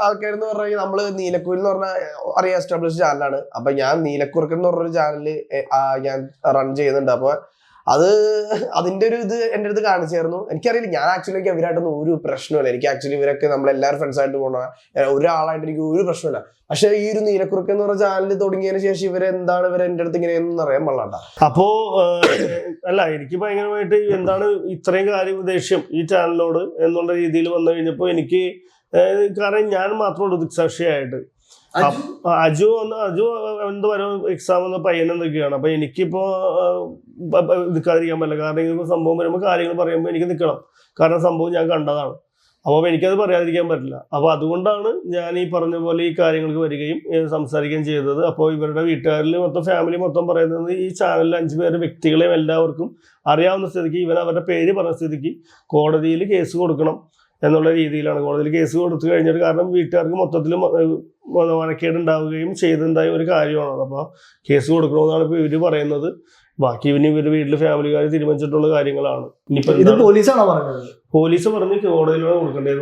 ആൾക്കാരെന്ന് പറഞ്ഞു കഴിഞ്ഞാൽ നമ്മള് നീലക്കുയിൽ എന്ന് പറഞ്ഞ അറിയാം എസ്റ്റാബ്ലിഷ് ചാനലാണ്. അപ്പൊ ഞാൻ നീലക്കുറുക്കൻ എന്ന് പറഞ്ഞൊരു ചാനല് ഞാൻ റൺ ചെയ്യുന്നുണ്ട്. അപ്പൊ അതിന്റെ ഒരു ഇത് എന്റെ അടുത്ത് കാണിച്ചായിരുന്നു. എനിക്കറിയില്ല, ഞാൻ ആക്ച്വലി എനിക്ക് അവരായിട്ടൊന്നും ഒരു പ്രശ്നമില്ല. എനിക്ക് ആക്ച്വലി ഇവരൊക്കെ നമ്മളെല്ലാവരും ഫ്രണ്ട്സ് ആയിട്ട് പോകണ ഒരാളായിട്ട് എനിക്ക് ഒരു പ്രശ്നമില്ല. പക്ഷെ ഈ ഒരു നീലക്കുറുക്കൻ എന്ന് പറഞ്ഞ ചാനൽ തുടങ്ങിയതിന് ശേഷം ഇവരെ എന്റെ അടുത്ത് ഇങ്ങനെയൊന്നും അറിയാൻ പാടില്ല. അപ്പോ അല്ല, എനിക്ക് ഭയങ്കരമായിട്ട് എന്താണ് ഇത്രയും കാര്യം ദേഷ്യം ഈ ചാനലിനോട് എന്നുള്ള രീതിയിൽ വന്നു കഴിഞ്ഞപ്പോ എനിക്ക്, കാരണം ഞാൻ മാത്രമുള്ളൂ ദിക്സാക്ഷിയായിട്ട്. അജു എന്ത് വരും എക്സാം എന്ന പയ്യനെന്തൊക്കെയാണ്. അപ്പൊ എനിക്കിപ്പോ നിൽക്കാതിരിക്കാൻ പറ്റില്ല. കാരണം ഇതിപ്പോ സംഭവം വരുമ്പോൾ കാര്യങ്ങൾ പറയുമ്പോൾ എനിക്ക് നിൽക്കണം. കാരണം സംഭവം ഞാൻ കണ്ടതാണ്. അപ്പോൾ എനിക്കത് പറയാതിരിക്കാൻ പറ്റില്ല. അപ്പോൾ അതുകൊണ്ടാണ് ഞാൻ ഈ പറഞ്ഞ പോലെ ഈ കാര്യങ്ങൾക്ക് വരികയും സംസാരിക്കുകയും ചെയ്തത്. അപ്പോൾ ഇവരുടെ വീട്ടുകാരിൽ മൊത്തം ഫാമിലി മൊത്തം പറയുന്നത് ഈ ചാനലിൽ 5 പേര് വ്യക്തികളെയും എല്ലാവർക്കും അറിയാവുന്ന സ്ഥിതിക്ക് ഇവൻ അവരുടെ പേര് പറഞ്ഞ സ്ഥിതിക്ക് കോടതിയിൽ കേസ് കൊടുക്കണം എന്നുള്ള രീതിയിലാണ്. കോടതിയിൽ കേസ് കൊടുത്തു കഴിഞ്ഞിട്ട്, കാരണം വീട്ടുകാർക്ക് മൊത്തത്തിൽ മനക്കേടുണ്ടാവുകയും ചെയ്തിട്ടുണ്ടായ ഒരു കാര്യമാണ്. അപ്പോൾ കേസ് കൊടുക്കണമെന്നാണ് ഇപ്പോൾ ഇവർ പറയുന്നത്. ബാക്കി ഇവരുടെ വീട്ടിൽ ഫാമിലിക്കാർ തീരുമാനിച്ചിട്ടുള്ള കാര്യങ്ങളാണ്. ഇനിയിപ്പോൾ പോലീസ് പറഞ്ഞു കോടതിയിലാണ് കൊടുക്കേണ്ടത്.